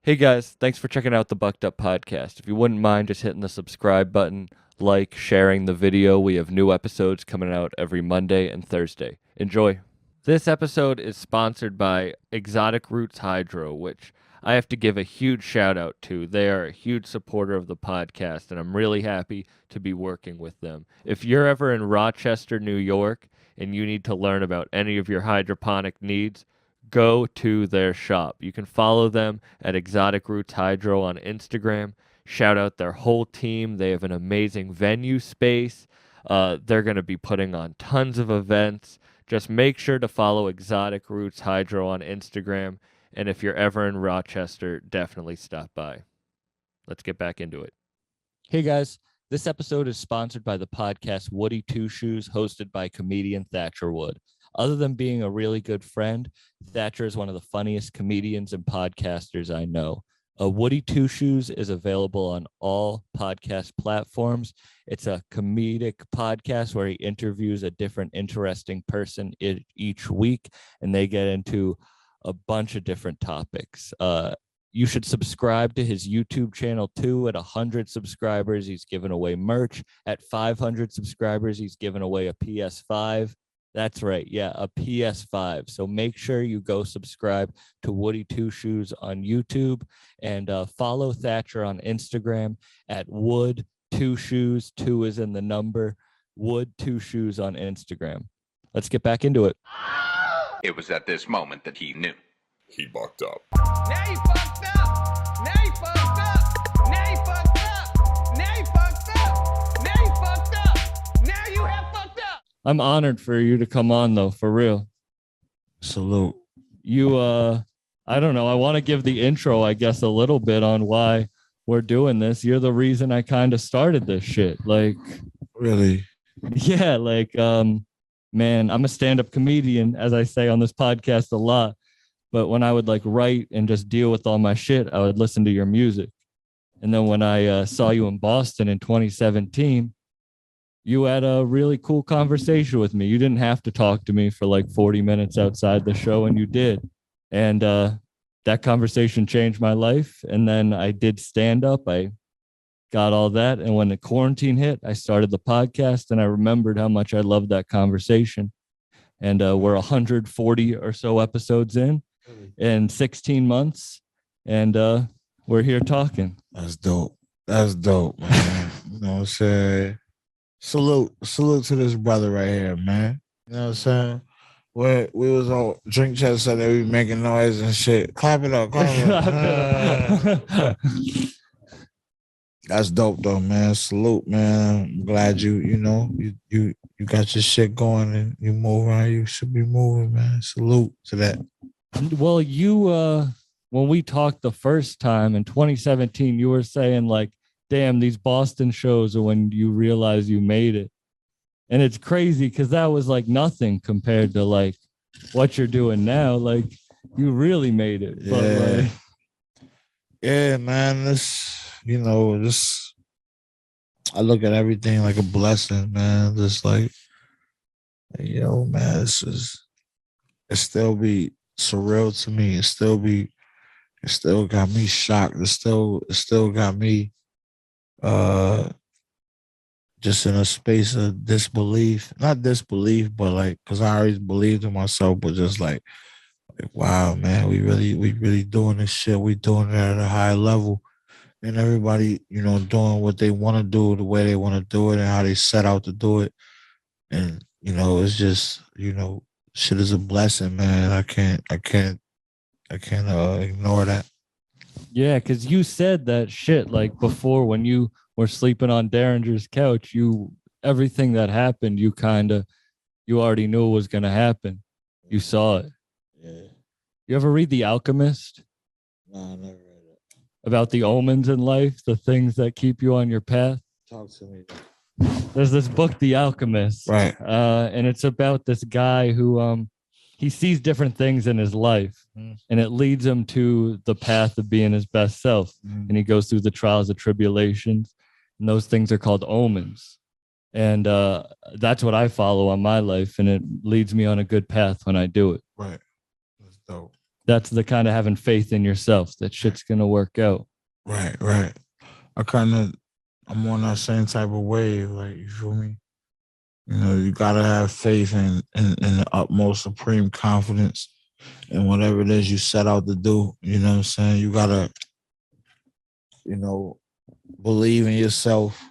Hey guys, thanks for checking out the Bucked Up Podcast. If you wouldn't mind just hitting the subscribe button, like, sharing the video, we have new episodes coming out every Monday and Thursday. Enjoy. This episode is sponsored by Exotic Roots Hydro, which I have to give a huge shout out to. They are a huge supporter of the podcast, and I'm really happy to be working with them. If you're ever in Rochester, New York, and you need to learn about any of your hydroponic needs, go to their shop. You can follow them at Exotic Roots Hydro on Instagram. Shout out their whole team. They have an amazing venue space. They're going to be putting on tons of events. Just make sure to follow Exotic Roots Hydro on Instagram. And if you're ever in Rochester, definitely stop by. Let's get back into it. Hey guys, this episode is sponsored by the podcast Woody Two Shoes, hosted by comedian Thatcher Wood. Other than being a really good friend, Thatcher is one of the funniest comedians and podcasters I know. Woody Two Shoes is available on all podcast platforms. It's a comedic podcast where he interviews a different interesting person each week, and they get into a bunch of different topics. You should subscribe to his YouTube channel too. At 100 subscribers, he's giving away merch. At 500 subscribers, he's giving away a PS5. That's right. Yeah, a PS5. So make sure you go subscribe to Woody Two Shoes on YouTube and follow Thatcher on Instagram at Wood Two Shoes. Two is in the number. Wood Two Shoes on Instagram. Let's get back into it. It was at this moment that he knew. He bucked up. Now you fucked up. Now you fucked up. Now you fucked up. Now you fucked up. Now you fucked up. Now you have fucked up. I'm honored for you to come on, though, for real. Salute. You, I don't know. I want to give the intro, I guess, a little bit on why we're doing this. You're the reason I kind of started this shit. Like, Really? yeah, like, man, I'm a stand-up comedian, as I say on this podcast a lot. But when I would like write and just deal with all my shit, I would listen to your music. And then when I saw you in Boston in 2017, you had a really cool conversation with me. You didn't have to talk to me for like 40 minutes outside the show, and you did. And that conversation changed my life. And then I did stand up. I got all that. And when the quarantine hit, I started the podcast, and I remembered how much I loved that conversation. And we're 140 or so episodes in 16 months. And we're here talking. That's dope. That's dope, man. You know what I'm saying? Salute to this brother right here, man. You know what I'm saying? Where we was on drink chat, so they be making noise and shit. Clap it up. That's dope though, man. Salute, man. I'm glad you got your shit going and you move around. You should be moving, man. Salute to that. Well, you, when we talked the first time in 2017, you were saying like, damn, these Boston shows are when you realize you made it. And it's crazy because that was like nothing compared to like what you're doing now. Like you really made it. Yeah. But like, yeah, man. I look at everything like a blessing, man. Just like, man, it still be surreal to me. It still got me shocked. It still got me just in a space of disbelief. Not disbelief, but like, because I always believed in myself, but just like, wow, man, we really doing this shit. We doing it at a high level. And everybody, doing what they want to do, the way they want to do it, and how they set out to do it. And, it's just, shit is a blessing, man. I can't ignore that. yeah, because you said that shit like before when you were sleeping on Derringer's couch, everything that happened, you already knew was going to happen. You saw it. Yeah. You ever read The Alchemist? No, I never read it. About the omens in life, the things that keep you on your path? Talk to me. There's this book, The Alchemist. Right. And it's about this guy who he sees different things in his life, and it leads him to the path of being his best self. And he goes through the trials and tribulations, and those things are called omens. And that's what I follow on my life, and it leads me on a good path when I do it. Right. That's dope. That's the kind of having faith in yourself that shit's gonna work out. Right, right. I'm on that same type of wave. Like, you feel me? You know, you gotta have faith in the utmost supreme confidence in whatever it is you set out to do. You know what I'm saying? You gotta, you know, believe in yourself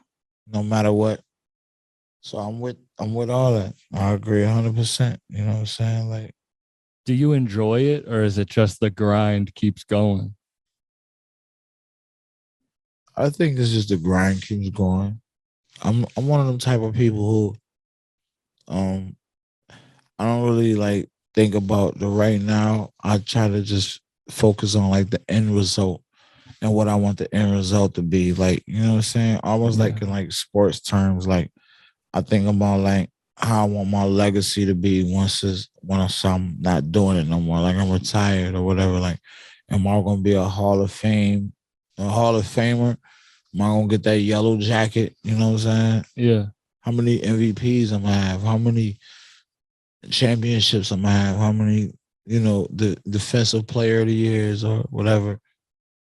no matter what. So I'm with all that. I agree 100%. You know what I'm saying? Like, Do you enjoy it, or is it just the grind keeps going? I think it's just the grind keeps going. I'm one of them type of people who I don't really like think about the right now. I try to just focus on like the end result and what I want the end result to be. Like, you know what I'm saying? Almost Yeah. like in like sports terms, like I think about like how I want my legacy to be once I'm not doing it no more. Like I'm retired or whatever. Like, am I gonna be a Hall of Famer? Am I gonna get that yellow jacket? You know what I'm saying? Yeah. How many MVPs I'm gonna have? How many championships I'm gonna have? How many, the defensive player of the years or whatever?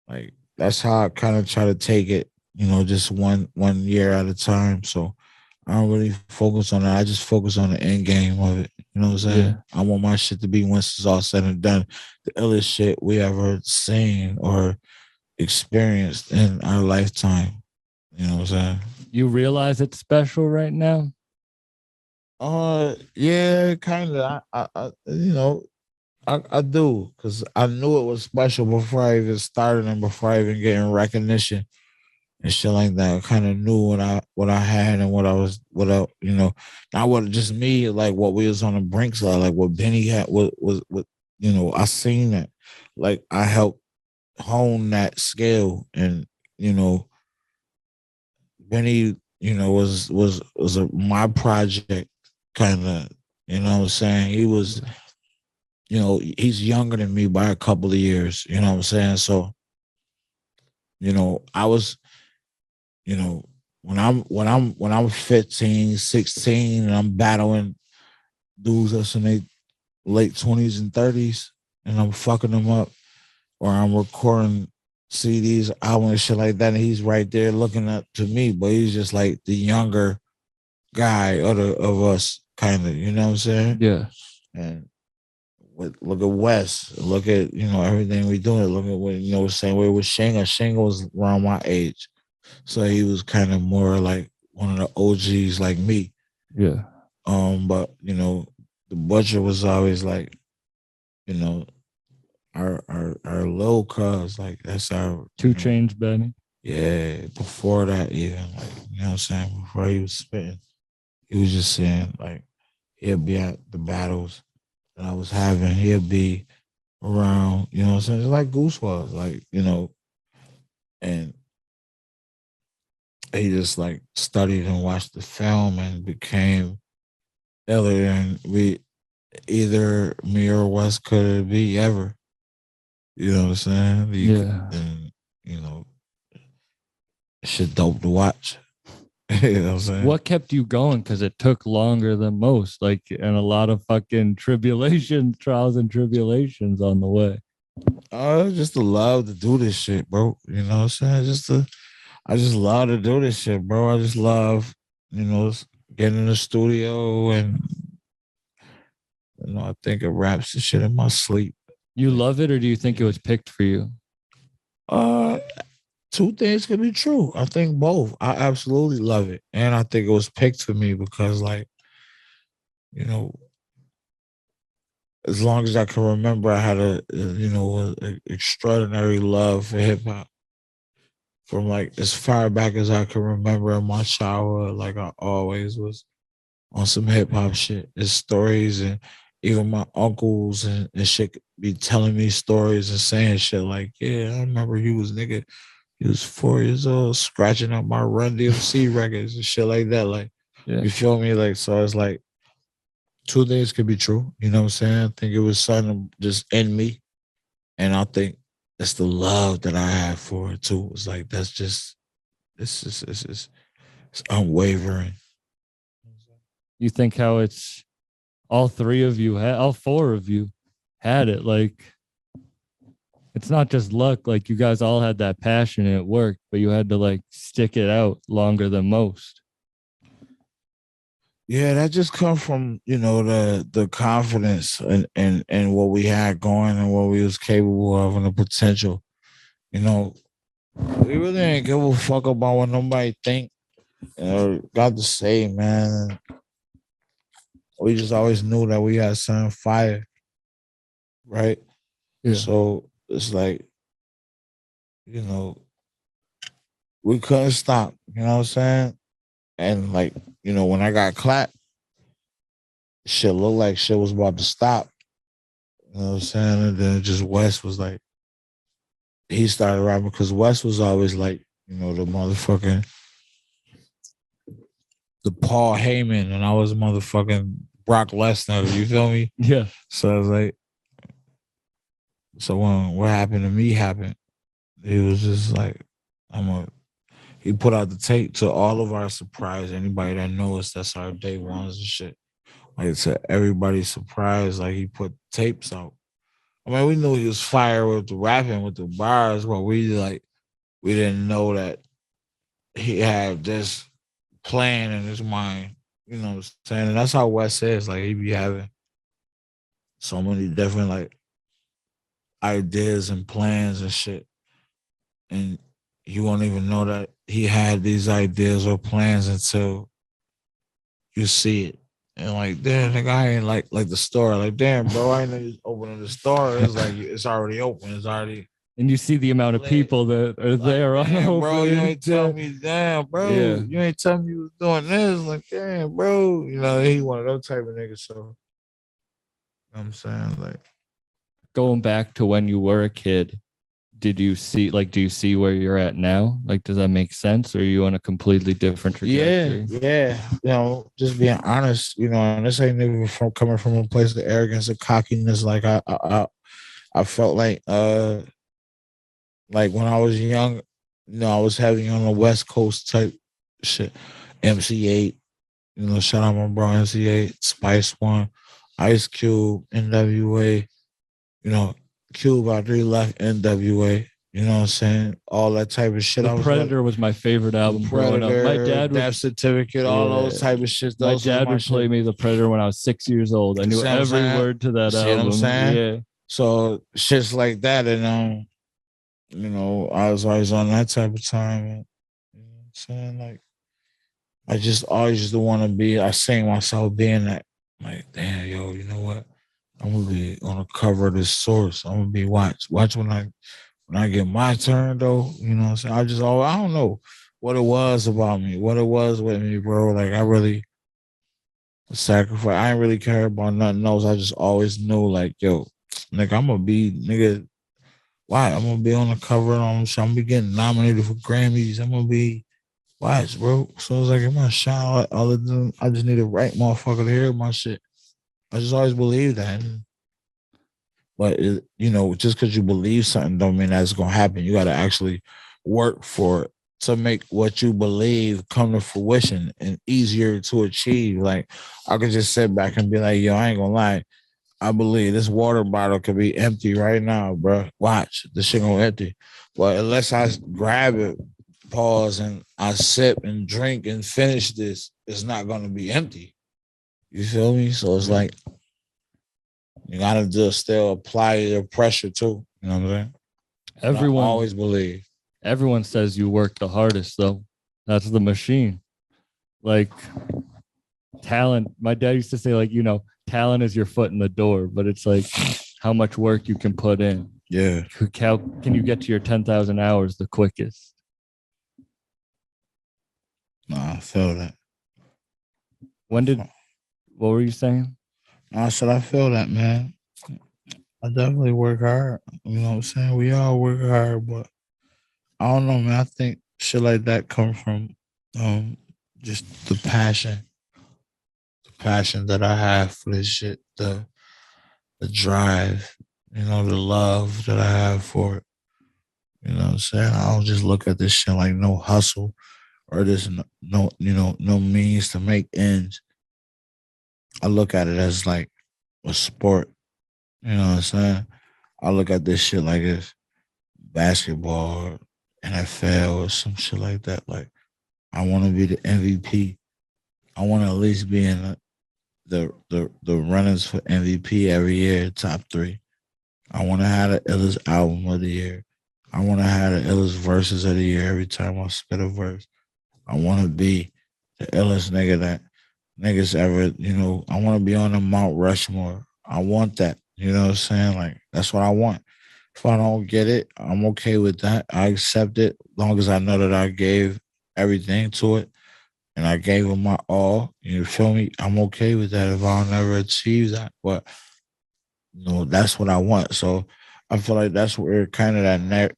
Like that's how I kind of try to take it, just one year at a time. So I don't really focus on that. I just focus on the end game of it. You know what I'm saying? Yeah. I want my shit to be, once it's all said and done, the illest shit we ever seen or experienced in our lifetime. You know what I'm saying? You realize it's special right now? Yeah, kind of. I do, because I knew it was special before I even started and before I even getting recognition and shit like that. I kind of knew what I had and not what just me, like what we was on the brinks of, like what Benny had, what I seen that, like I helped hone that scale, and Benny, my project, kind of. You know what I'm saying? He was, he's younger than me by a couple of years. You know what I'm saying? So, I was, when I'm 15, 16, and I'm battling dudes that's in their late 20s and 30s, and I'm fucking them up, or I'm recording CDs, albums, and shit like that, and he's right there looking up to me, but he's just like the younger guy of us, kind of. You know what I'm saying? Yeah. And look at Wes. Look at everything we doing. Look at what same way with Shinga. Shinga was around my age, so he was kind of more like one of the OGs, like me. Yeah. But the Butcher was always like, our low cuz, like that's our 2 Chainz, Benny. yeah. Before that, even, like, what I'm saying, before he was spitting, he was just saying, like, he'll be at the battles that I was having. He'll be around, you know what I'm saying? It's like Goose was, like, and he just like studied and watched the film and became iller than we either me or Wes could be ever. You know what I'm saying? Yeah. And shit dope to watch. You know what I'm saying? What kept you going? Because it took longer than most, like, and a lot of fucking tribulations, trials and tribulations on the way. Just the love to do this shit, bro. You know what I'm saying? I just love to do this shit, bro. I just love, getting in the studio, and I think it raps the shit in my sleep. You love it, or do you think it was picked for you? Uh, Two things can be true. I think both. I absolutely love it, and I think it was picked for me because, like, as long as I can remember, I had a extraordinary love for hip hop from like as far back as I can remember in my childhood. Like I always was on some hip hop shit. It's stories, and even my uncles and shit be telling me stories and saying shit like, yeah, I remember you was nigga. He was 4 years old, scratching up my Run DMC records and shit like that. Like, Yeah. you feel me? Like, so it's like two things could be true. You know what I'm saying? I think it was something just in me. And I think it's the love that I have for it too. It's like, that's just, it's unwavering. You think how it's all 3 of you, all 4 of you had it, like, It's not just luck. Like you guys all had that passion and it worked, but you had to like stick it out longer than most. Yeah, that just comes from, the confidence and what we had going and what we was capable of and the potential. You know, we really ain't give a fuck about what nobody think. Got to say, man. We just always knew that we had some fire, right? Yeah. So it's like, you know, we couldn't stop. You know what I'm saying? And like, when I got clapped, shit looked like shit was about to stop. You know what I'm saying? And then just West was like, he started rapping because West was always like, the motherfucking the Paul Heyman, and I was motherfucking Brock Lesnar. You feel me? Yeah. So I was like, so when what happened to me happened, he was just like, he put out the tape to all of our surprise. Anybody that knows, that's our day ones and shit. Like to everybody's surprise, like he put tapes out. I mean, we knew he was fire with the rapping, with the bars, but we didn't know that he had this plan in his mind. You know what I'm saying? And that's how Wes is. Like he be having so many different like ideas and plans and shit. And you won't even know that he had these ideas or plans until you see it. And like, damn, nigga, I ain't like the store. Like, damn, bro, I ain't know you was opening the store. It's like it's already open. It's already And you see the amount of people that are like, there on damn, bro. You opening. ain't tell me, damn, bro. Yeah. You ain't tell me you was doing this. Like, damn, bro. He one of those type of niggas. So, I'm saying, like, Going back to when you were a kid, do you see where you're at now? Like, does that make sense? Or are you on a completely different trajectory? yeah. Just being honest, and this ain't even coming from a place of arrogance or cockiness. Like, I felt like when I was young, I was heavy on the West Coast type shit. MC8, shout out my bro MC8, Spice One, Ice Cube, NWA, Cube after he left NWA, you know what I'm saying? All that type of shit. The Predator was my favorite album growing up. My dad Death Certificate, all those type of shit. My dad would play me The Predator when I was 6 years old. I knew every word to that album. What I'm saying? Yeah. So shit's like that, and I was always on that type of time. And, you know what I'm saying? Like, I just always used to want to be, I seen myself being that. Like, damn, yo, you know what? I'm going to be on the cover of this source. I'm going to be watch when I get my turn, though. You know what I'm saying? I don't know what it was about me, what it was with me, bro. Like, I really sacrifice. I didn't really care about nothing else. I just always knew, like, yo, nigga, I'm going to be, nigga, why? I'm gonna be on the cover. I'm gonna be getting nominated for Grammys. I'm gonna be watch, bro. So as I get my shot, all of them, I just need a right motherfucker to hear my shit. I just always believe that. But just because you believe something don't mean that's gonna happen. You gotta actually work for it to make what you believe come to fruition and easier to achieve. Like I could just sit back and be like, yo, I ain't gonna lie. I believe this water bottle could be empty right now, bro. Watch, this shit gonna empty. But unless I grab it, pause, and I sip and drink and finish this, it's not gonna be empty. You feel me? So it's like you gotta just still apply your pressure too. You know what I'm saying? Everyone always believe. Everyone says you work the hardest, though. That's the machine. Like talent. My dad used to say, like, talent is your foot in the door, but it's like how much work you can put in. Yeah. How can you get to your 10,000 hours the quickest? Nah, I feel that. What were you saying? I said, I feel that, man. I definitely work hard. You know what I'm saying? We all work hard, but I don't know, man. I think shit like that come from just the passion that I have for this shit, the drive, the love that I have for it. You know what I'm saying? I don't just look at this shit like no hustle or this no means to make ends. I look at it as like a sport. You know what I'm saying? I look at this shit like this. basketball, NFL, or some shit like that. Like I want to be the MVP. I want to at least be in the runnings for MVP every year, top three. I want to have the illest album of the year. I want to have the illest verses of the year every time I spit a verse. I want to be the illest nigga that niggas ever, I want to be on the Mount Rushmore. I want that. You know what I'm saying? Like, that's what I want. If I don't get it, I'm okay with that. I accept it as long as I know that I gave everything to it and I gave it my all. You feel me? I'm okay with that if I'll never achieve that. But that's what I want. So I feel like that's where kind of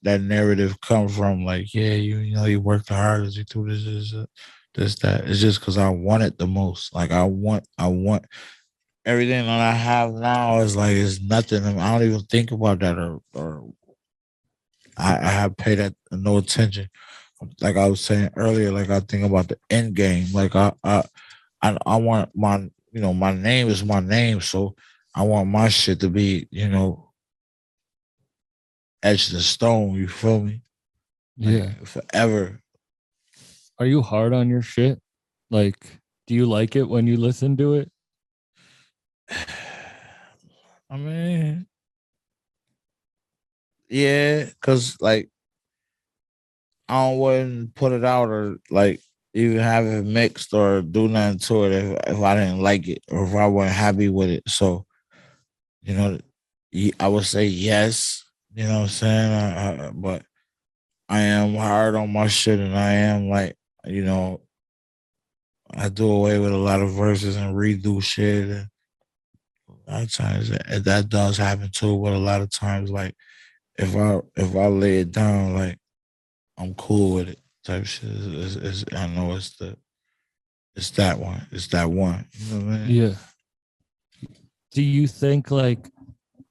that narrative comes from. Like, yeah, you worked the hardest, you do this, that. It's just because I want it the most. Like I want everything that I have now is like it's nothing. I don't even think about that or I have paid that no attention. Like I was saying earlier, like I think about the end game. Like I want my name is my name, so I want my shit to be etched in stone. You feel me? Yeah. Like forever. Are you hard on your shit? Like, do you like it when you listen to it? I mean, yeah, cause like I wouldn't put it out or like even have it mixed or do nothing to it if I didn't like it or if I wasn't happy with it. So you know, I would say yes. You know what I'm saying? But I am hard on my shit, and I am like, you know, I do away with a lot of verses and redo shit. And a lot of times that does happen too. But a lot of times, like if I lay it down, like I'm cool with it. Type shit. I know it's that one. It's that one. You know what I mean? Yeah. Do you think like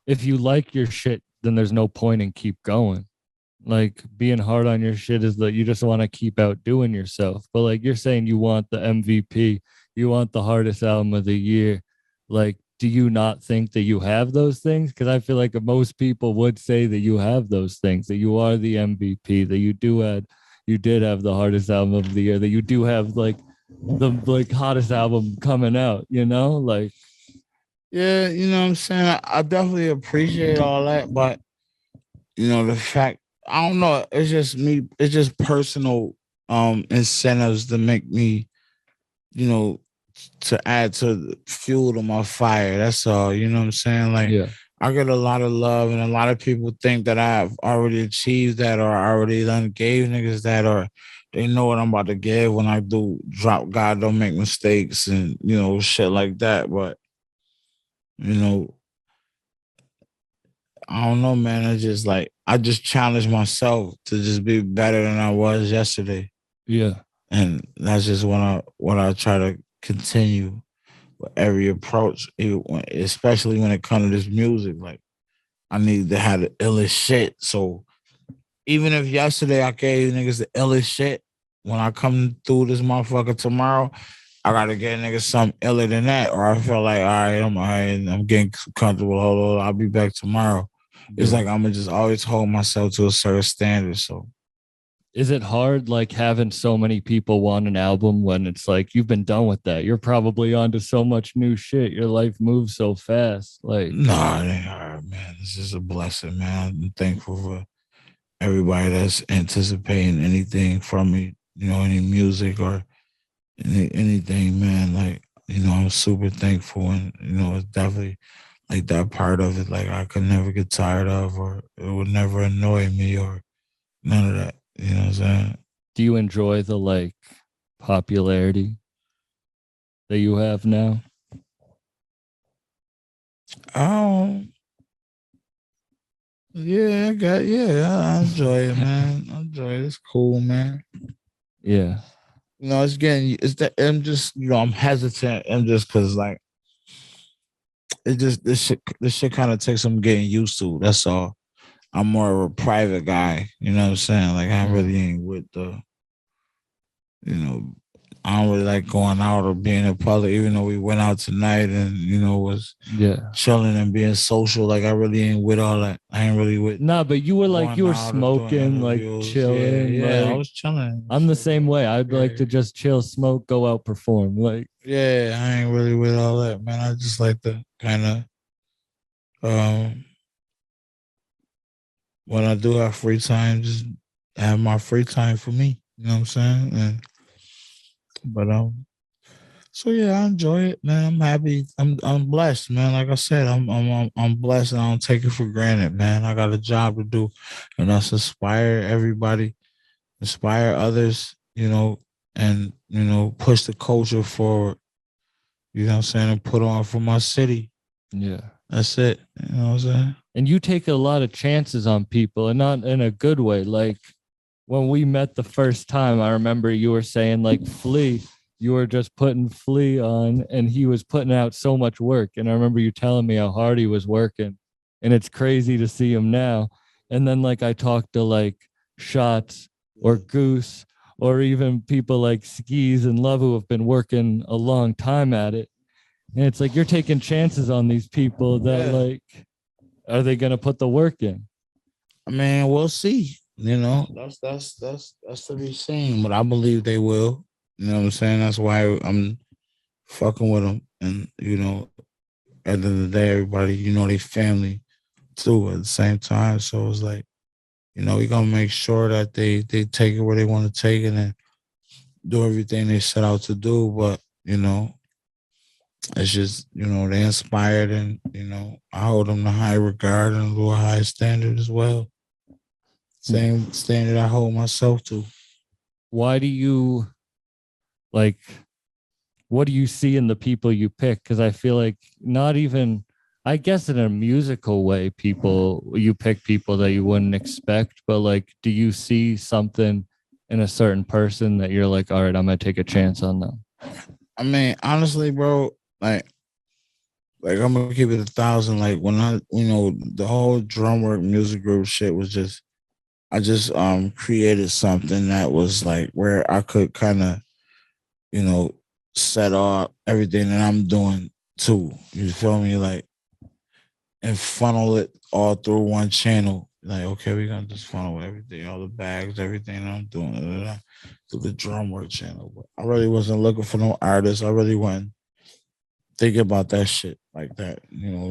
if you like your shit, then there's no point in keep going? Like being hard on your shit is that you just want to keep outdoing yourself. But like you're saying you want the MVP, you want the hardest album of the year. Like, do you not think that you have those things? Because I feel like most people would say that you have those things, that you are the MVP, that you did have the hardest album of the year, that you do have like the like hottest album coming out, Like Yeah, you know what I'm saying? I definitely appreciate all that, but the fact I don't know, it's just me, it's just personal incentives to make me, you know, to add to the fuel to my fire. That's all. You know what I'm saying? Like yeah. I get a lot of love and a lot of people think that I've already achieved that or I already done gave niggas that or they know what I'm about to give when I do drop God don't make mistakes and shit like that. But you know, I don't know, man. I just challenge myself to just be better than I was yesterday. Yeah. And that's just what I try to continue with every approach, especially when it comes to this music. Like I need to have the illest shit. So even if yesterday I gave niggas the illest shit, when I come through this motherfucker tomorrow, I gotta get niggas something iller than that. Or I feel like, all right, I'm getting comfortable. Hold on, I'll be back tomorrow. It's Yeah. like I'm gonna just always hold myself to a certain standard. So Is it hard like having so many people want an album when it's like you've been done with that? You're probably onto so much new shit. Your life moves so fast. Like, nah, it ain't hard, man. It's just a blessing, man. I'm thankful for everybody that's anticipating anything from me, any music or anything, man. Like, I'm super thankful and it's definitely like that part of it, like I could never get tired of or it would never annoy me or none of that. You know what I'm saying? do you enjoy the like popularity that you have now? Um I enjoy it, man. I enjoy it. It's cool, man. Yeah. It's that I'm just, I'm hesitant. I'm just cause like it just this shit kind of takes some getting used to. That's all. I'm more of a private guy, you know what I'm saying? Like I really ain't with the, you know, I don't really like going out or being in public, even though we went out tonight and was Yeah. chilling and being social. Like I really ain't with all that. I ain't really with Nah, but you were like going you were out or doing smoking, like interviews. Yeah, chilling. yeah. I Like was chilling. I'm the same way. I'd like Yeah. to just chill, smoke, go out, perform. Like Yeah, I ain't really with all that, man. I just like to kind of um when I do have free time, just have my free time for me. You know what I'm saying? But so yeah, I enjoy it, man. I'm happy. I'm blessed, man. Like I said, I'm blessed and I don't take it for granted, man. I got a job to do and that's inspire everybody, inspire others, and push the culture forward. You know what I'm saying? And put on for my city. yeah. That's it. You know what I'm saying? And you take a lot of chances on people and not in a good way. Like when we met the first time, I remember you were saying like Flea, you were just putting Flea on and he was putting out so much work. And I remember you telling me how hard he was working. And it's crazy to see him now. And then like I talked to like Shots or Goose or even people like Skis and Love who have been working a long time at it. And it's like you're taking chances on these people that Yeah. like, are they gonna put the work in? I mean, we'll see. That's to be seen, but I believe they will. You know what I'm saying? That's why I'm fucking with them, and at the end of the day, everybody, they family too. At the same time, so it's like, we gonna make sure that they take it where they want to take it and do everything they set out to do. But it's just they inspired, and I hold them to high regard and to a high standard as well. Same standard I hold myself to. Why do you like what do you see in the people you pick? Because I feel like not even I guess in a musical way, you pick people that you wouldn't expect, but like do you see something in a certain person that you're like, all right, I'm gonna take a chance on them? I mean, honestly, bro, like I'm gonna keep it 1,000. Like when the whole drum work music group shit was just I just created something that was like where I could kind of, you know, set off everything that I'm doing too. You feel me? Like and funnel it all through one channel. Like, okay, we're gonna just funnel everything, all the bags, everything I'm doing through the drum work channel. But I really wasn't looking for no artists. I really wasn't thinking about that shit like that.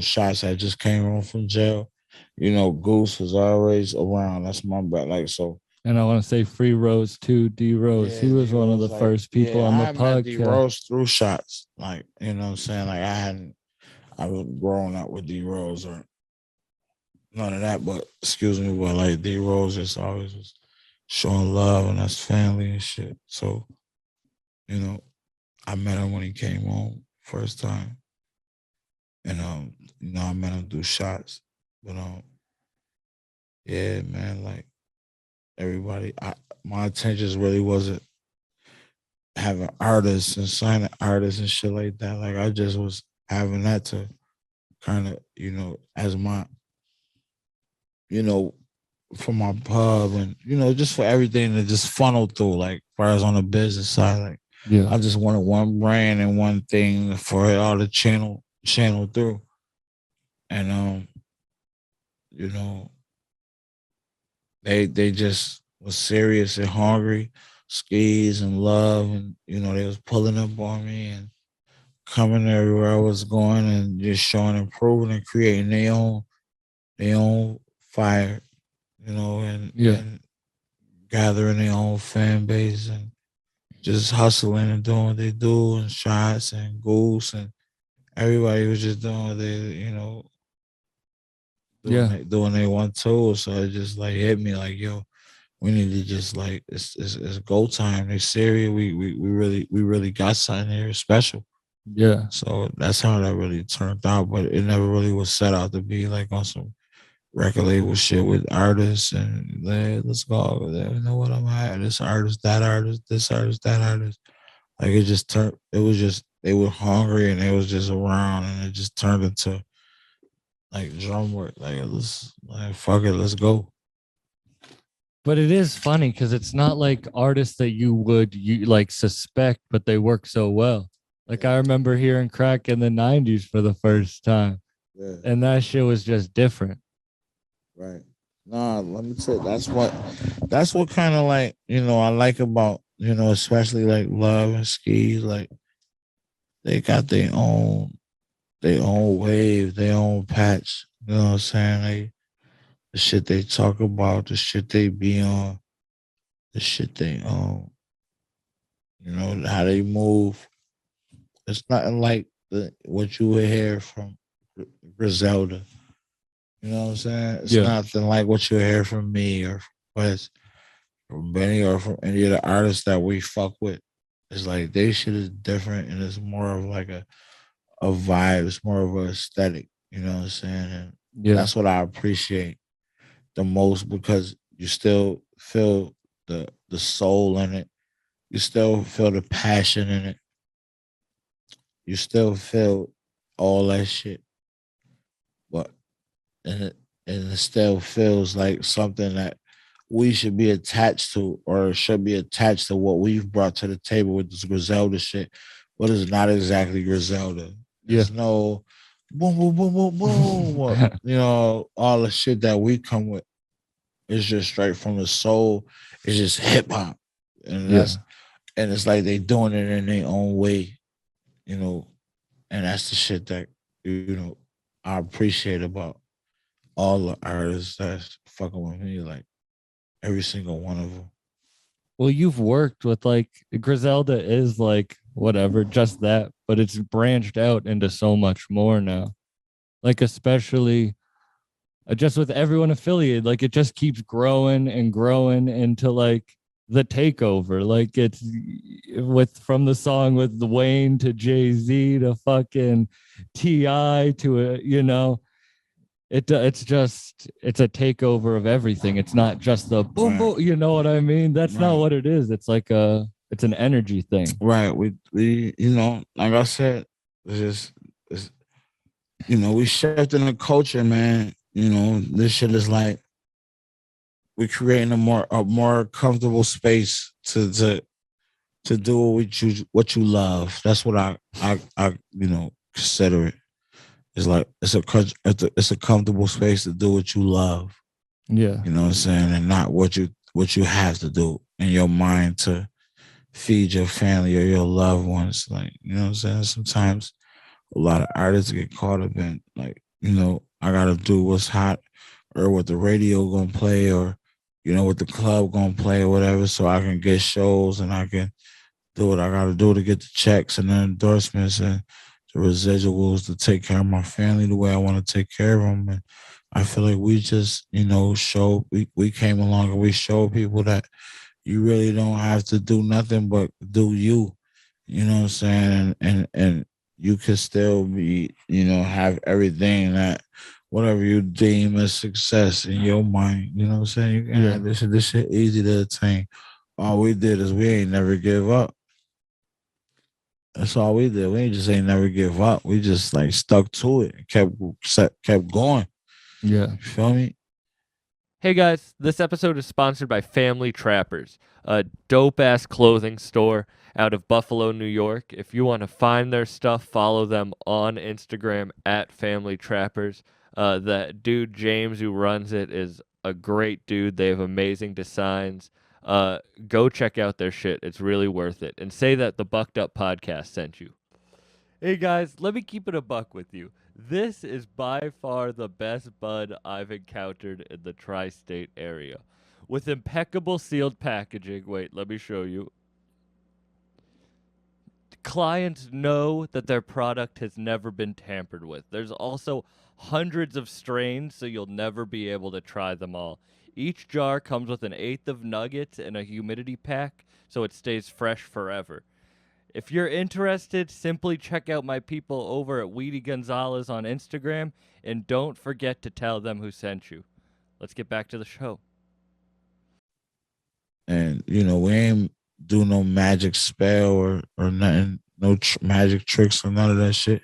Shots that just came home from jail. Goose was always around. That's my bet. Like so. And I want to say Free Rose too, D Rose. Yeah, He was one of the like, first people on the I met D podcast. Rose through Shots. Like, you know what I'm saying? Like I was growing up with D Rose or none of that, but excuse me, but like D Rose just always was showing love and us family and shit. So, I met him when he came home first time. And I met him through Shots. But yeah, man, like everybody my intentions really wasn't having artists and signing artists and shit like that. Like I just was having that to kind of, as my, for my pub and, just for everything to just funnel through, like as far as on the business side, like Yeah. I just wanted one brand and one thing for it all to channel through. And they just was serious and hungry, skis and love, and they was pulling up on me and coming everywhere I was going and just showing, improving and creating their own fire, and Yeah. and gathering their own fan base and just hustling and doing what they do and Shots and Goose and everybody was just doing what they, Yeah. doing they want to. So it just like hit me like, yo, we need to just like it's go time. They serious. We really got something here special. Yeah. So that's how that really turned out. But it never really was set out to be like on some record label shit with artists and let's go over there. You know what I'm at? This artist, that artist, this artist, that artist. Like it just turned. It was just they were hungry and they was just around and it just turned into like drum work. Like let's like fuck it, let's go. But it is funny because it's not like artists that you like suspect, but they work so well. Like I remember hearing crack in the 90s for the first time. Yeah, And that shit was just different. right. Nah, let me tell you, that's what kind of like, I like about, especially like Love and Skis, like they got their own wave, their own patch. You know what I'm saying? The shit they talk about, the shit they be on, the shit they how they move. It's nothing like what you would hear from Griselda. You know what I'm saying? It's Yeah. nothing like what you hear from me or from West, from Benny, or from any of the artists that we fuck with. It's like they shit is different and it's more of like a vibe. It's more of a aesthetic. You know what I'm saying? And Yeah. that's what I appreciate the most because you still feel the soul in it. You still feel the passion in it. You still feel all that shit. But and it still feels like something that we should be attached to or should be attached to what we've brought to the table with this Griselda shit. But it's not exactly Griselda. Yeah. There's no boom, boom, boom, boom, boom. All the shit that we come with is just straight from the soul. It's just hip hop. And Yeah. it's like they doing it in their own way, you know. And that's the shit that, I appreciate about all the artists that's fucking with me, like every single one of them. Well, you've worked with like Griselda is like whatever, just that, but it's branched out into so much more now. Like especially just with everyone affiliated, like it just keeps growing and growing into like the takeover. Like it's with from the song with Wayne to Jay-Z to fucking Ti to it's a takeover of everything. It's not just the boom Right. boom. You know what I mean? That's not Right. what it is. It's like it's an energy thing. Right. We like I said, it's just it's we shifting the culture, man. This shit is like we're creating a more comfortable space to do what you love. That's what I consider it. It's like it's a comfortable space to do what you love. Yeah. You know what I'm saying, and not what you have to do in your mind to feed your family or your loved ones. Like what I'm saying. Sometimes a lot of artists get caught up in like I gotta do what's hot or what the radio gonna play or what the club gonna play or whatever, so I can get shows and I can do what I gotta do to get the checks and the endorsements and the residuals to take care of my family the way I want to take care of them. And I feel like we just, we came along and we showed people that you really don't have to do nothing but do you. You know what I'm saying? And you can still be, have everything that whatever you deem as success in your mind. You know what I'm saying? You can have this shit easy to attain. All we did is we ain't never give up. That's all we did. We ain't never give up. We just like stuck to it and kept going. Yeah. You feel me? Hey guys, this episode is sponsored by Family Trappers, a dope ass clothing store out of Buffalo, New York. If you want to find their stuff, follow them on Instagram at Family Trappers. That dude James who runs it is a great dude. They have amazing designs. Go check out their shit. It's really worth it. And say that the Bucked Up Podcast sent you. Hey guys, let me keep it a buck with you. This is by far the best bud I've encountered in the tri-state area. With impeccable sealed packaging. Wait, let me show you. Clients know that their product has never been tampered with. There's also hundreds of strains, so you'll never be able to try them all. Each jar comes with an eighth of nuggets and a humidity pack, so it stays fresh forever. If you're interested, simply check out my people over at Weedy Gonzalez on Instagram, and don't forget to tell them who sent you. Let's get back to the show. And we ain't do no magic spell or nothing, no magic tricks or none of that shit.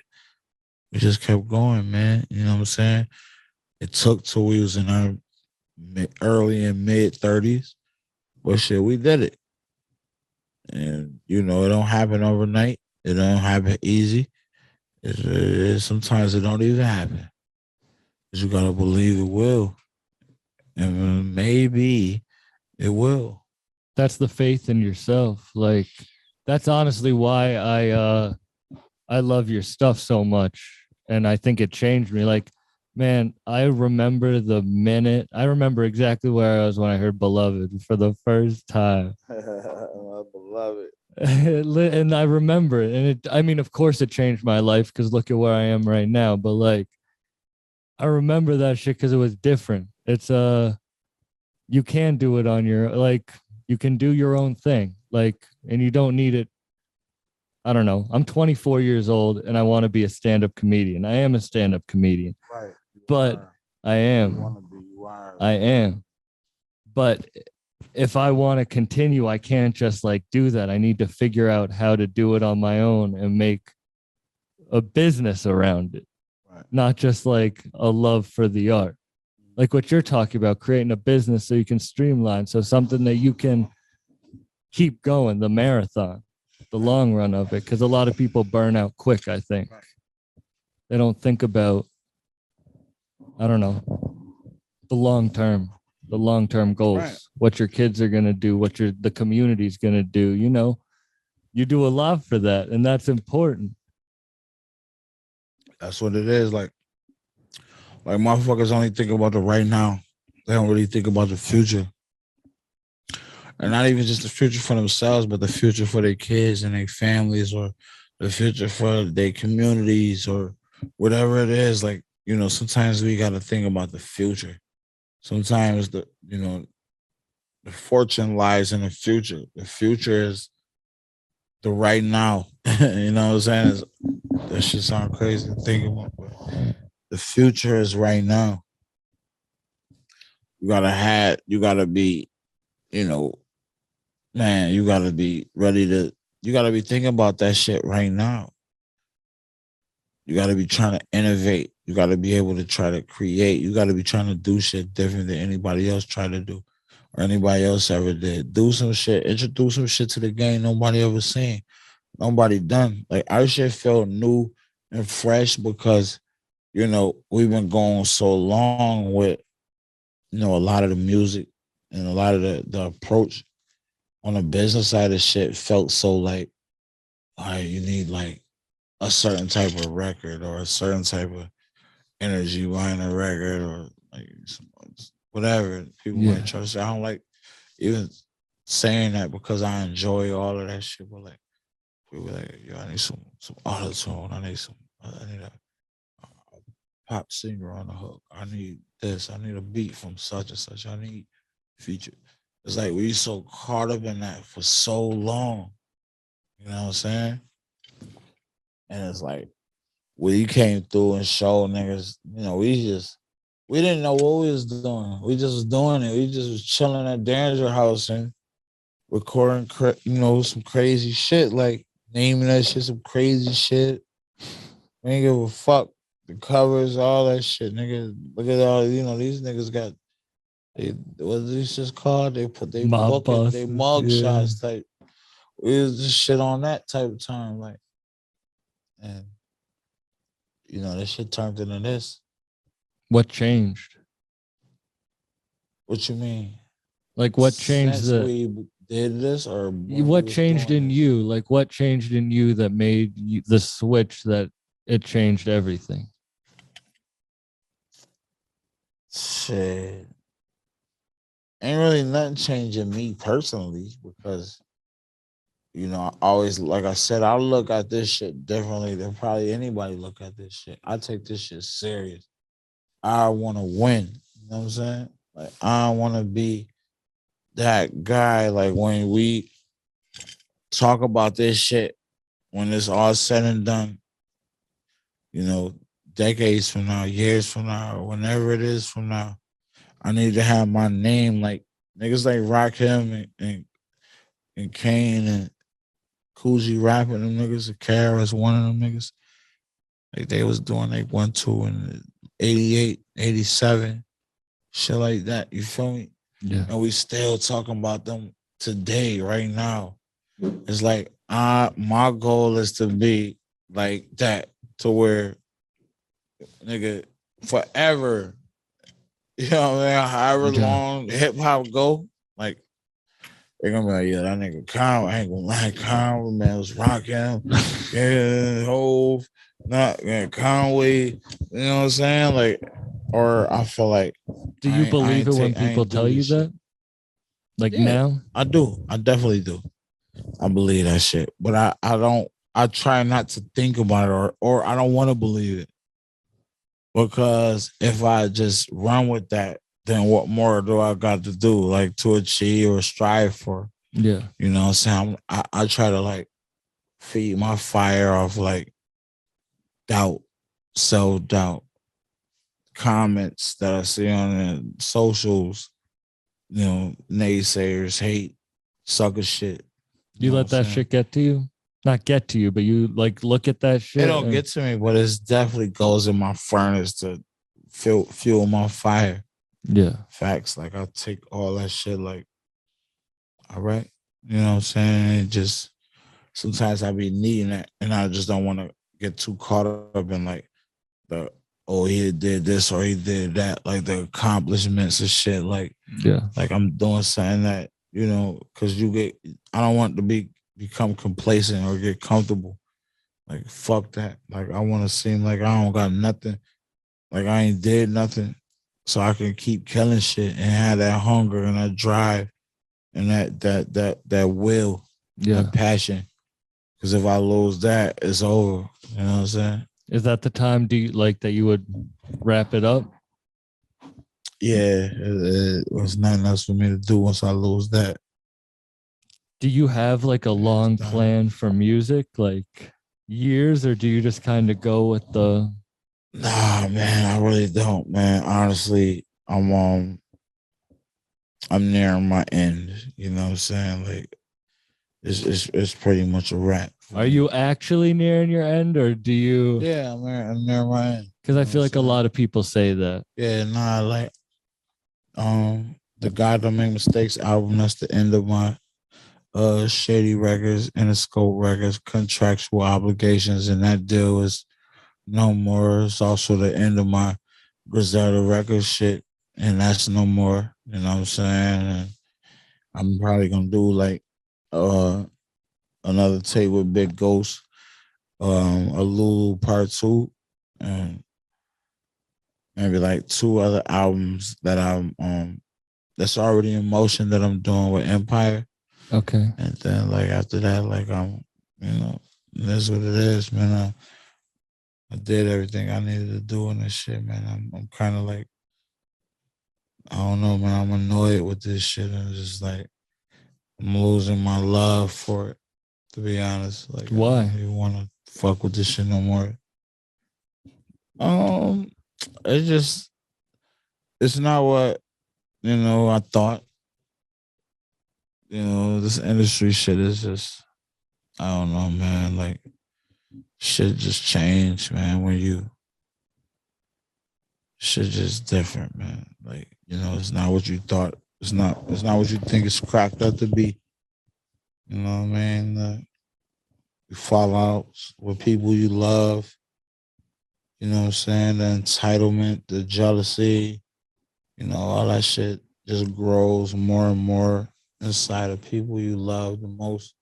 We just kept going, man. You know what I'm saying? It took till we was in our early and mid 30s. But shit, we did it. And, you know, it don't happen overnight. It don't happen easy. Sometimes it don't even happen. But you got to believe it will. And maybe it will. That's the faith in yourself. Like, that's honestly why I love your stuff so much. And I think it changed me. Like, man, I remember I remember exactly where I was when I heard Beloved for the first time. I love it. And I remember it. And I mean, of course it changed my life because look at where I am right now. But like, I remember that shit because it was different. It's you can do it on your, like, you can do your own thing. Like, and you don't need it. I don't know. I'm 24 years old and I want to be a stand-up comedian. I am a stand-up comedian. Right. But I You am. want to be. You are. I am. But if I want to continue, I can't just like do that. I need to figure out how to do it on my own and make a business around it, Right. not just like a love for the art. Like what you're talking about, creating a business so you can streamline. So something that you can keep going, the marathon, the long run of it. Because a lot of people burn out quick, I think. They don't think about, I don't know, the long term goals, Right. what your kids are going to do, what the community's going to do. You know, you do a lot for that. And that's important. That's what it is. Like motherfuckers only think about the right now. They don't really think about the future. And not even just the future for themselves, but the future for their kids and their families, or the future for their communities, or whatever it is. Like, you know, sometimes we got to think about the future. Sometimes the fortune lies in the future. The future is the right now. You know what I'm saying? That shit sound crazy to think about, but the future is right now. You gotta be, you know, man, you gotta be ready to, you gotta be thinking about that shit right now. You gotta be trying to innovate. You gotta be able to try to create. You gotta be trying to do shit different than anybody else tried to do or anybody else ever did. Do some shit, introduce some shit to the game nobody ever seen. Nobody done. Like our shit felt new and fresh because, you know, we've been going so long with, you know, a lot of the music and a lot of the approach on the business side of shit felt so like, all right, you need like a certain type of record or a certain type of energy behind a record or like whatever. People Yeah. might try to say, I don't like even saying that because I enjoy all of that shit, but like, we were like, yo, I need some auto tune. I need a pop singer on the hook. I need this. I need a beat from such and such. I need feature. It's like we so caught up in that for so long. You know what I'm saying? And it's like we came through and showed niggas, you know, we didn't know what we was doing. We just was doing it. We just was chilling at Danger House and recording, you know, some crazy shit, like naming that shit some crazy shit. We ain't give a fuck. The covers, all that shit, nigga. Look at all, you know, these niggas got, what's this just called? They put they Mob bucket, they bosses, mug yeah. shots type. We was just shit on that type of time, like, and you know, this shit turned into this. What changed? What you mean? Like what changed Since we did this, or what changed in you? Like what changed in you that made you, the switch that it changed everything? Shit. Ain't really nothing changing me personally because, you know, I always, like I said, I look at this shit differently than probably anybody look at this shit. I take this shit serious. I want to win. You know what I'm saying? Like, I want to be that guy. Like, when we talk about this shit, when it's all said and done, you know, decades from now, years from now, or whenever it is from now, I need to have my name like niggas like Rakim and Kane and Coogee rapping them niggas. And Kara's one of them niggas. Like they was doing like 1, 2 in 88, 87. shit like that. You feel me? Yeah. And we still talking about them today, right now. It's like my goal is to be like that, to where nigga forever. You know what I mean? However Yeah. long hip hop go, like they're gonna be like, yeah, that nigga Conway, I ain't gonna lie, Conway, man, was rocking. Yeah, Hove, not yeah, Conway, you know what I'm saying? Like, or I feel like Do you believe it when people tell you that? Like Yeah, now? I do. I definitely do. I believe that shit. But I don't I try not to think about it, or I don't want to believe it. Because if I just run with that, then what more do I got to do, like to achieve or strive for? Yeah. You know what I'm saying? I try to like feed my fire off like doubt, self doubt, comments that I see on the socials, naysayers, hate, sucker shit. You know let what I'm that saying? shit get to you? Not get to you, but you like look at that shit. It don't get to me, but it definitely goes in my furnace to fuel my fire. Yeah. Facts. Like I take all that shit like, all right. You know what I'm saying? It just sometimes I be needing that and I just don't want to get too caught up in like the he did this or he did that, like the accomplishments and shit. Like Yeah. I'm doing something that, because I don't want to become complacent or get comfortable. Like fuck that. Like I want to seem like I don't got nothing. Like I ain't did nothing. So I can keep killing shit and have that hunger and that drive and that will, Yeah. that passion. Because if I lose that, it's over. You know what I'm saying? Is that the time do you like that you would wrap it up? Yeah, it was nothing else for me to do once I lose that. Do you have like a long done. plan for music, like years, or do you just kind of go with the Nah, man, I really don't, man. Honestly, I'm nearing my end. You know what I'm saying? Like it's pretty much a wrap. Are you actually nearing your end, or do you? Yeah, I'm near my end. Because You I know feel what like I'm a saying? lot of people say that. Yeah, nah, like the God Don't Make Mistakes album, that's the end of my Shady Records, Interscope Records, contractual obligations, and that deal is no more. It's also the end of my Griselda Records shit, and that's no more. You know what I'm saying? And I'm probably gonna do like uh another tape with Big Ghost, a Lulu Part 2, and maybe like two other albums that I'm that's already in motion that I'm doing with Empire. Okay. And then like after that, like that's what it is, man. I did everything I needed to do in this shit, man. I'm kind of like, I don't know, man. I'm annoyed with this shit and just like I'm losing my love for it. To be honest, like I Why? don't even want to fuck with this shit no more. Um, it's not what I thought. This industry shit is just, I don't know, man. Like shit just changed, man. Shit just different, man. Like, it's not what you thought. It's not what you think it's cracked up to be. You know what I mean? You fall out with people you love. You know what I'm saying? The entitlement, the jealousy, all that shit just grows more and more inside of people you love the most.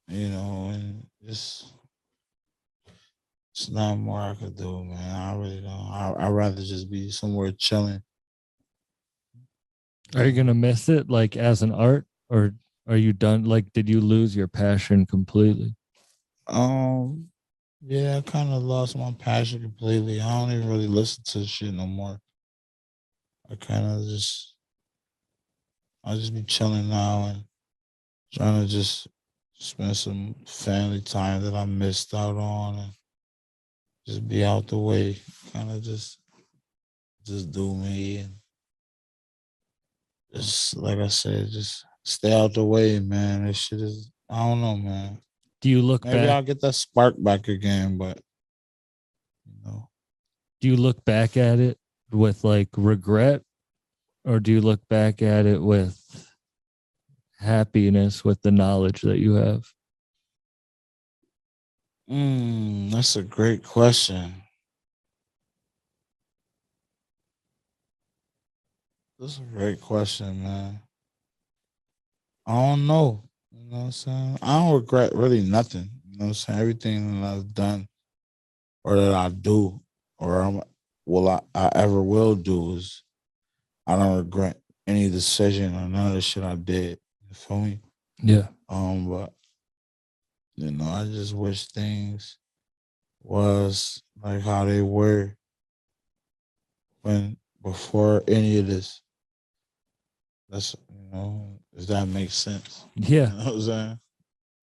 And it's not more I could do, man. I really don't. I'd rather just be somewhere chilling. Are you gonna miss it like as an art, or are you done? Like, did you lose your passion completely? Yeah, I kind of lost my passion completely. I don't even really listen to shit no more. I kind of I just be chilling now and trying to just spend some family time that I missed out on and just be out the way. Kind of just do me and just like I said, just stay out the way, man. This shit is, I don't know, man. Do you look Maybe I'll back? get that spark back again, but you know. Do you look back at it with like regret, or do you look back at it with happiness with the knowledge that you have? That's a great question. That's a great question, man. I don't know. You know what I'm saying? I don't regret really nothing. You know what I'm saying? Everything that I've done or that I do or I ever will do is I don't regret any decision or none of the shit I did. You feel me? Yeah. But I just wish things was like how they were when before any of this. That's if that makes sense. Yeah. You know what I'm saying?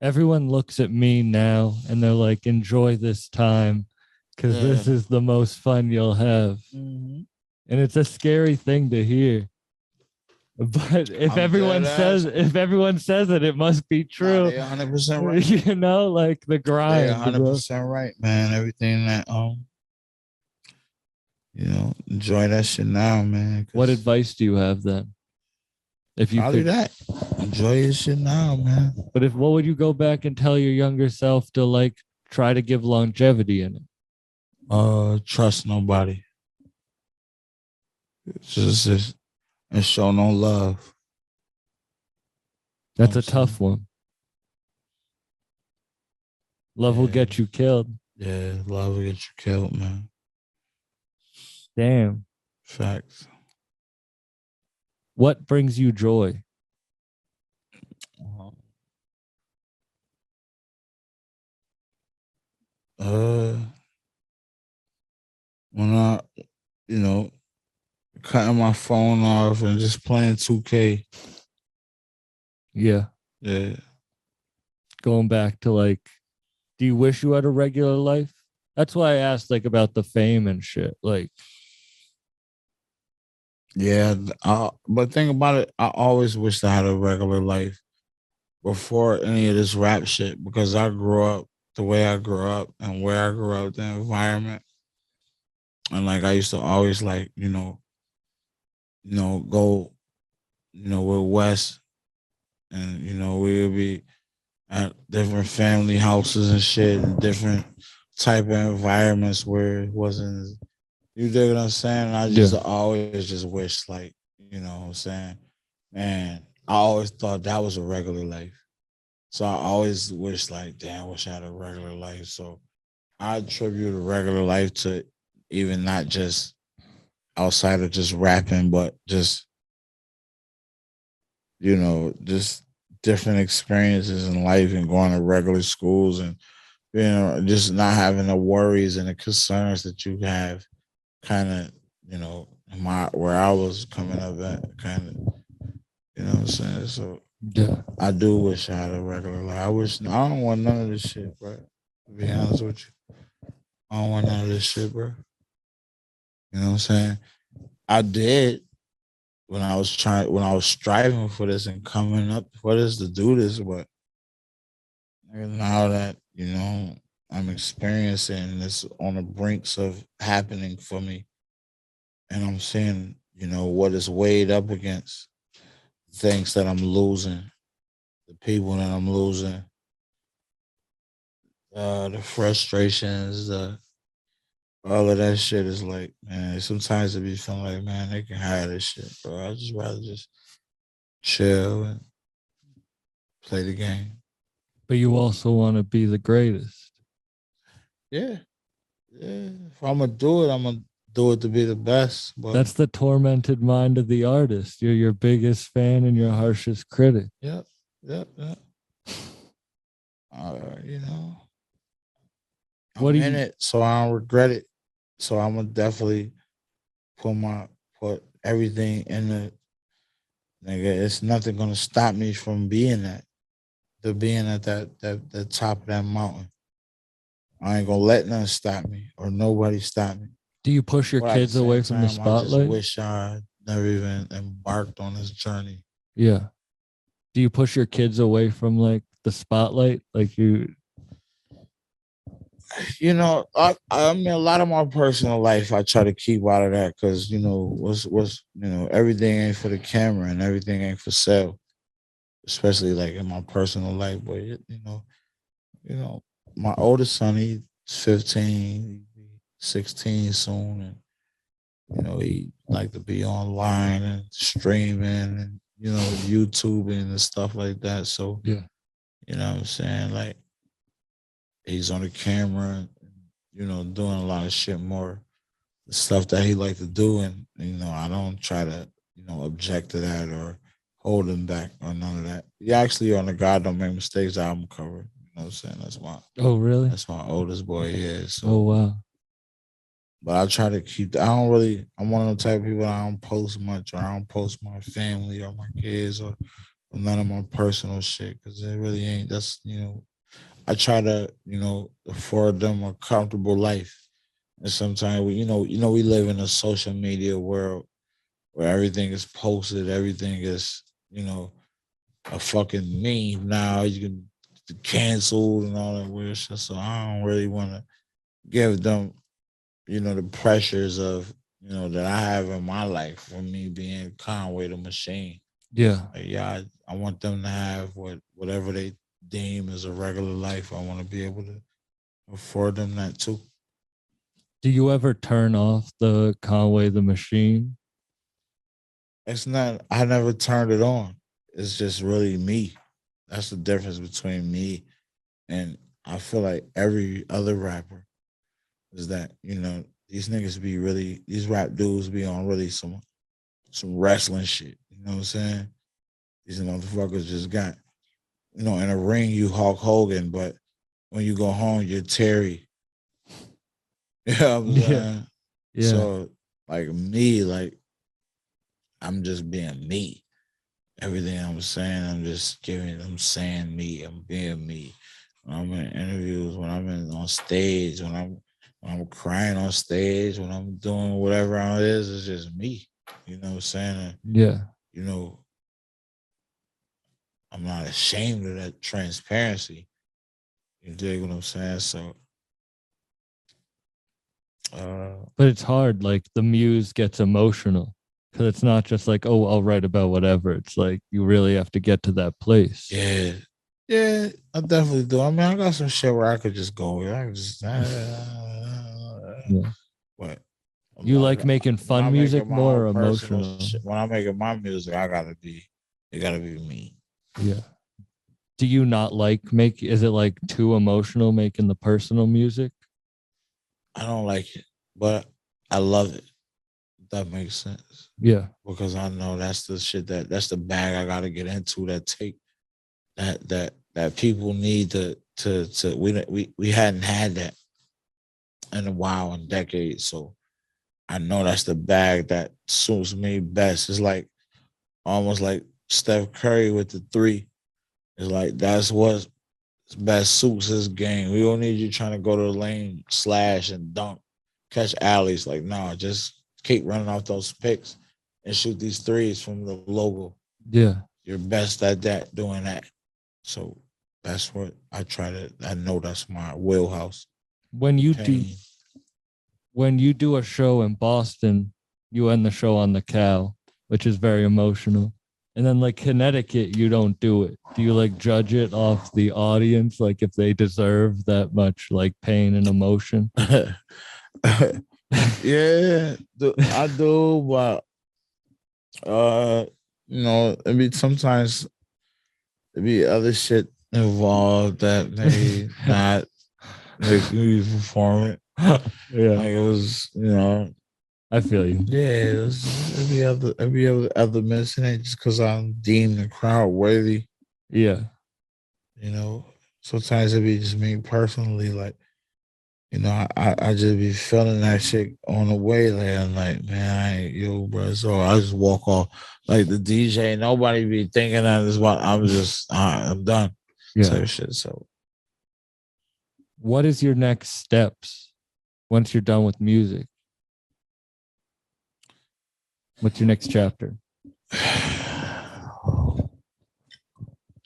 Everyone looks at me now and they're like, enjoy this time because this is the most fun you'll have. Mm-hmm. And it's a scary thing to hear. But if everyone says it, it must be true. They 100% right. You know, like the grind. They 100% right, man. Everything that enjoy that shit now, man. What advice do you have then? If you Probably could, that. Enjoy your shit now, man. but what would you go back and tell your younger self to like try to give longevity in it? Trust nobody. Just and show no love. That's a tough one. Love will get you killed. Yeah, love will get you killed, man. Damn. Facts. What brings you joy? When I, cutting my phone off and just playing 2K. Yeah. Yeah. Going back to like, do you wish you had a regular life? That's why I asked like about the fame and shit. Like, yeah, but think about it. I always wished I had a regular life before any of this rap shit because I grew up the way I grew up and where I grew up, the environment. And like I used to always like, go, with West and, we would be at different family houses and shit and different type of environments where it wasn't, you dig what I'm saying? I just always just wish like, you know what I'm saying? Man, I always thought that was a regular life. So I always wish like, damn, I wish I had a regular life. So I attribute a regular life to even not just outside of just rapping, but just, just different experiences in life and going to regular schools and, just not having the worries and the concerns that you have kind of, where I was coming up at kind of, you know what I'm saying? So yeah, I do wish I had a regular life. I don't want none of this shit, bro. To be honest with you. I don't want none of this shit, bro. You know what I'm saying? I did when I was striving for this and coming up for this to do this, but now that, I'm experiencing this on the brinks of happening for me, and I'm seeing, what is weighed up against things that I'm losing, the people that I'm losing, the frustrations, all of that shit is like, man, sometimes it be feeling like, man, they can hide this shit, bro. I just rather just chill and play the game. but you also want to be the greatest. Yeah. Yeah. If I'm gonna do it, I'm gonna do it to be the best. But that's the tormented mind of the artist. You're your biggest fan and your harshest critic. Yep. I'm in it, so I don't regret it. So I'm gonna definitely put everything in the nigga. It's nothing gonna stop me from being that. To being at that top of that mountain. I ain't gonna let nothing stop me or nobody stop me. Do you push your kids away from the spotlight? I just wish I never even embarked on this journey. Yeah. Do you push your kids away from like the spotlight? Like you I mean, a lot of my personal life I try to keep out of that because what's everything ain't for the camera and everything ain't for sale, especially like in my personal life. But you know, my oldest son, he's 15, he'll be 16 soon, and he like to be online and streaming and YouTubing and stuff like that. So Yeah. you know what I'm saying, like he's on the camera, doing a lot of shit more the stuff that he like to do, and I don't try to object to that or hold him back or none of that. He actually on the God Don't Make Mistakes album cover. You know what I'm saying? Oh, really? That's my oldest boy. Yeah. Oh, So, wow. but I try to keep. I don't really. I'm one of the type of people that I don't post much, or I don't post my family or my kids or none of my personal shit because it really ain't. I try to afford them a comfortable life. And sometimes we live in a social media world where everything is posted, everything is, a fucking meme now. You can canceled and all that weird shit. So I don't really want to give them, the pressures of, that I have in my life from me being Conway the machine. Yeah. Like, yeah, I want them to have whatever they deem as a regular life. I want to be able to afford them that too. Do you ever turn off the Conway the Machine? It's not. I never turned it on. It's just really me. That's the difference between me and I feel like every other rapper is that these niggas be really these rap dudes be on really some wrestling shit. You know what I'm saying? These motherfuckers just got in a ring you Hulk Hogan, but when you go home you're Terry. You know what I'm Yeah. saying? Yeah. So like me, like I'm just being me. Everything I'm saying, I'm saying me, I'm being me. When I'm in interviews, when I'm on stage, when I'm crying on stage, when I'm doing whatever it is, it's just me. You know what I'm saying? And, Yeah. you know, I'm not ashamed of that transparency. You dig what I'm saying? So But it's hard. Like the muse gets emotional because it's not just like, oh, I'll write about whatever. It's like you really have to get to that place. yeah. Yeah, I definitely do. I mean, I got some shit where I could just go. I could just, Yeah. but You like making when fun I'm music making my more own or personal emotional? shit, when I'm making my music, it gotta be me. Yeah. Do you not like is it like too emotional making the personal music? I don't like it, but I love it. If that makes sense Yeah. because I know that's the shit that's the bag I gotta get into. That take that people need to we hadn't had that in a while in decades. So I know that's the bag that suits me best. It's like almost like Steph Curry with the three. It's like that's what best suits his game. We don't need you trying to go to the lane, slash and dunk, catch alleys. Like, no, just keep running off those picks and shoot these threes from the logo. Yeah. You're best at that, doing that. So that's what I know that's my wheelhouse. When you do Pain. when you do a show in Boston, you end the show on the cow, which is very emotional. And then like Connecticut, you don't do it. Do you like judge it off the audience, like if they deserve that much like pain and emotion? Yeah, I do, but it be sometimes it be other shit involved that may not make me perform it. Yeah, Like it was, I feel you. yeah, every other elements in it just because I'm deemed the crowd worthy. Yeah, You know, sometimes it be just me personally, like I just be feeling that shit on the way there. I'm like, man, I ain't yo, bro. So I just walk off like the DJ. Nobody be thinking that is what I'm just. I'm done. yeah. Type shit. So What is your next steps once you're done with music? What's your next chapter?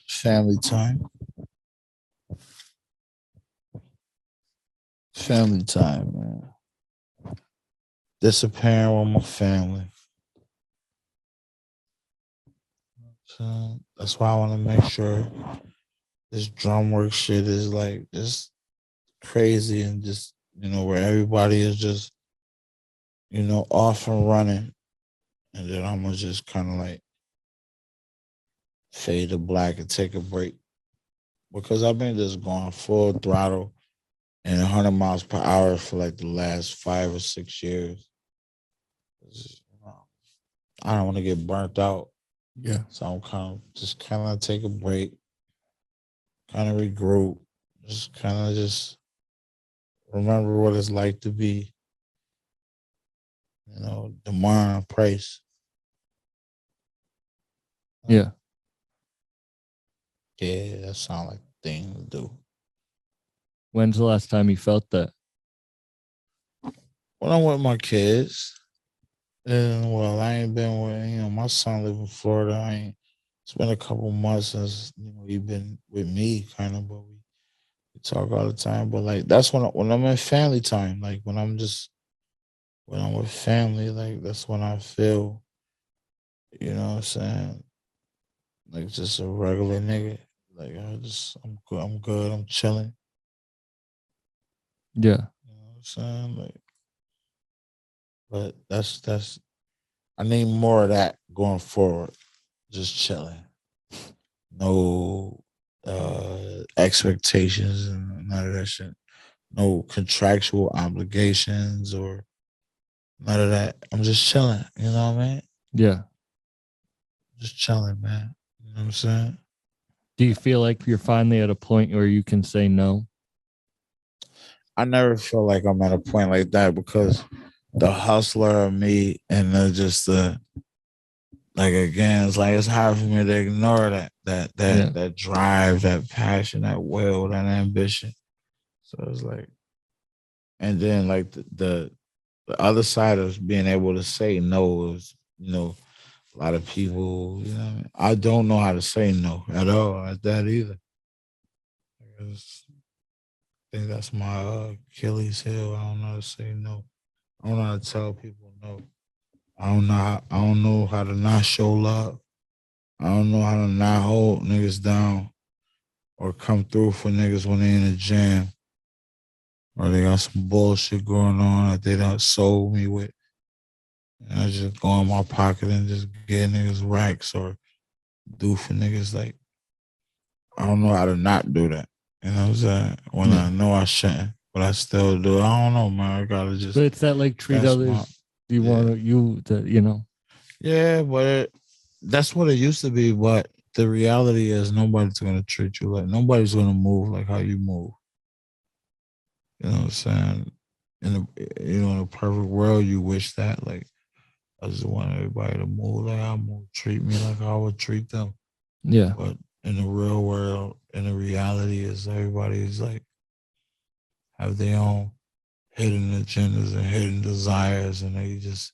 family time. Family time, man. Disappearing with my family. So that's why I want to make sure this drum work shit is like just crazy and just where everybody is just off and running, and then I'm gonna just kind of like fade to black and take a break because I've been just going full throttle and 100 miles per hour for like the last 5 or 6 years. I don't want to get burnt out. Yeah. So I'm kind of take a break, kind of regroup, just remember what it's like to be, demand price. Yeah. Yeah, that sounds like the thing to do. When's the last time you felt that? When I'm with my kids, and well, I ain't been with my son live in Florida. It's been a couple months since he been with me, kind of, but we talk all the time. But like that's when I'm in family time, like when I'm with family, like that's when I feel, you know what I'm saying, like just a regular nigga. Like I'm good, I'm chilling. Yeah. You know what I'm saying? Like, but that's I need more of that going forward. Just chilling. No expectations and none of that shit. No contractual obligations or none of that. I'm just chilling, you know what I mean? Yeah. Just chilling, man. You know what I'm saying? Do you feel like you're finally at a point where you can say no? I never feel like I'm at a point like that because the hustler of me and just the like again, it's like it's hard for me to ignore Yeah. that drive, that passion, that will, that ambition. So it's like, and then like the other side of being able to say no is, a lot of people, what I mean? I don't know how to say no at all at that either. Because I think that's my Achilles heel. I don't know how to say no. I don't know how to tell people no. I don't know how to not show love. I don't know how to not hold niggas down or come through for niggas when they in a jam or they got some bullshit going on that they done sold me with. And I just go in my pocket and just get niggas racks or do for niggas like I don't know how to not do that. You know what I'm saying? When I know I shouldn't, but I still do. I don't know, man. I gotta just. But it's that like treat That's others. You yeah. want to, Yeah, but that's what it used to be. But the reality is, nobody's gonna treat you like nobody's gonna move like how you move. You know what I'm saying? In a perfect world, you wish that. Like I just want everybody to move like I move, treat me like I would treat them. Yeah. But in the real world, in the reality is everybody's like have their own hidden agendas and hidden desires, and they just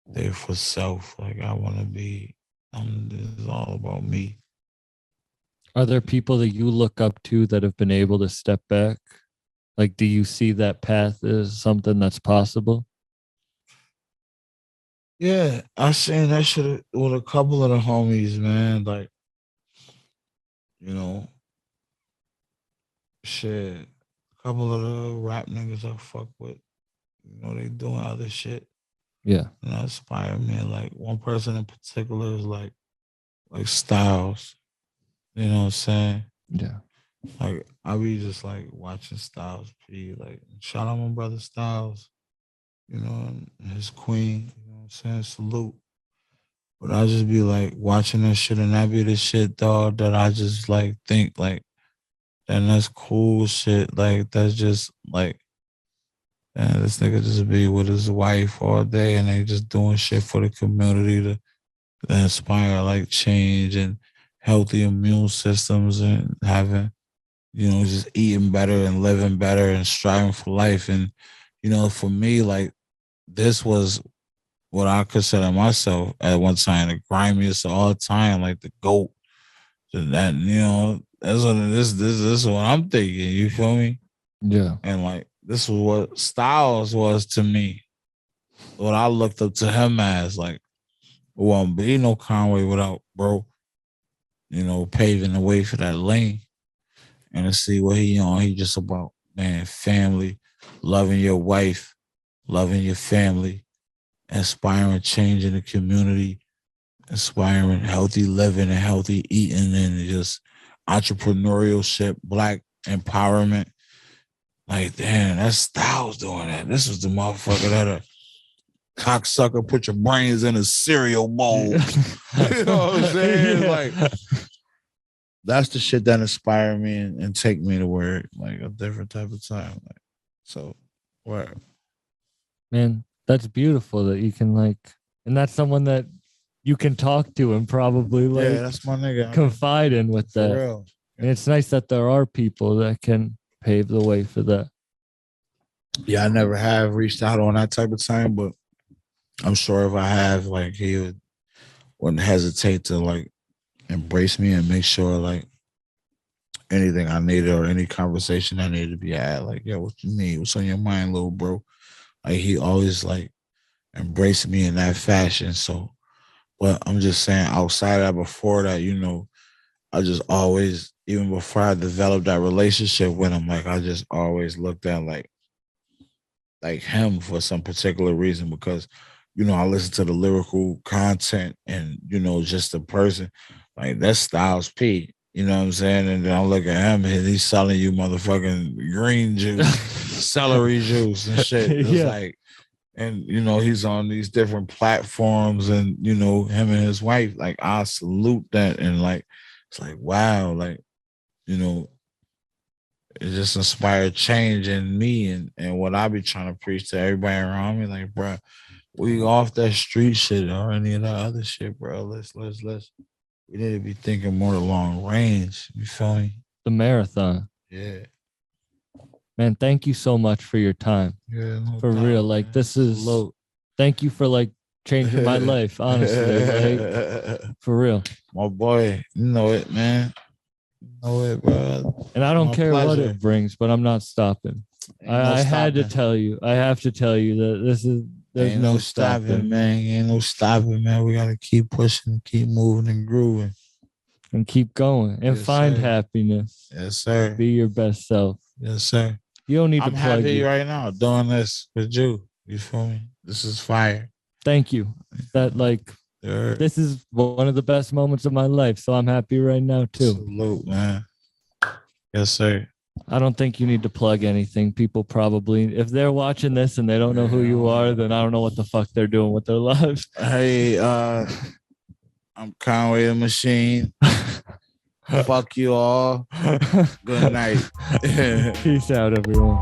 there for self. Like I want to be. This is all about me. Are there people that you look up to that have been able to step back? Like, do you see that path as something that's possible? Yeah, I seen that shit with a couple of the homies, man. Like, you know, shit. A couple of the rap niggas I fuck with, they doing other shit. Yeah. And that inspire me. Like one person in particular is like Styles. You know what I'm saying? Yeah. Like I be just like watching Styles P. Like shout out my brother Styles, and his queen. You know what I'm saying? Salute. But I just be like watching that shit, and that be the shit, dog, that I just like think like, and that's cool shit. Like that's just like, and this nigga just be with his wife all day, and they just doing shit for the community to inspire like change and healthy immune systems and having, just eating better and living better and striving for life. And, for me, like this was what I consider myself at one time, the grimiest of all time, like the GOAT. So that's what it is. This is what I'm thinking. You feel me? Yeah. And like this was what Styles was to me. What I looked up to him as, like, it won't be no Conway without bro, paving the way for that lane. And to see what he on, he just about, man, family, loving your wife, loving your family, inspiring change in the community, inspiring healthy living and healthy eating and just entrepreneurship, black empowerment. Like, damn, that's Styles doing that. This was the motherfucker that a cocksucker put your brains in a cereal bowl. You know what I'm saying? Yeah. Like, that's the shit that inspired me and take me to where, like, a different type of time. Like, so, where? Man, that's beautiful that you can and that's someone that you can talk to and probably Yeah, that's my nigga. confide in with For that. real. And it's nice that there are people that can pave the way for that. Yeah, I never have reached out on that type of time, but I'm sure if I have, like, he wouldn't hesitate to, like, embrace me and make sure, like, anything I needed or any conversation I needed to be had, like, yo, what you need? What's on your mind, little bro? Like, he always, like, embraced me in that fashion. So, but I'm just saying, outside of that, before that, I just always, even before I developed that relationship with him, like, I just always looked at, like him for some particular reason because, I listen to the lyrical content and, just the person, like, that's Styles P. You know what I'm saying? And then I look at him and he's selling you motherfucking green juice, celery juice and shit. It's Yeah. like, and, he's on these different platforms and, him and his wife, like, I salute that. And, like, it's like, wow, like, it just inspired change in me and what I be trying to preach to everybody around me. Like, bro, we off that street shit or any of that other shit, bro. Let's. We need to be thinking more long range. You feel me? The marathon. Yeah. Man, thank you so much for your time. Yeah. No For doubt, real. Like, man. this is Salute. thank you for changing my life, honestly. Like, for real. My boy, you know it, man. You know it, bro. And I don't My care what pleasure. it brings, but I'm not stopping. Ain't no I had to stopping. tell you. I have to tell you that there's Ain't no stopping, man. Ain't no stopping, man. We gotta keep pushing, keep moving and grooving. And keep going and Yes, find sir. happiness. Yes, sir. Be your best self. Yes, sir. You don't need I'm to plug happy you. right now doing this with you. You feel me? This is fire. Thank you. That Yeah. this is one of the best moments of my life. So I'm happy right now too. Salute, man. Yes, sir. I don't think you need to plug anything. People probably, if they're watching this and they don't know who you are, then I don't know what the fuck they're doing with their lives. Hey, I'm Conway the Machine. Fuck you all. Good night. Peace out, everyone.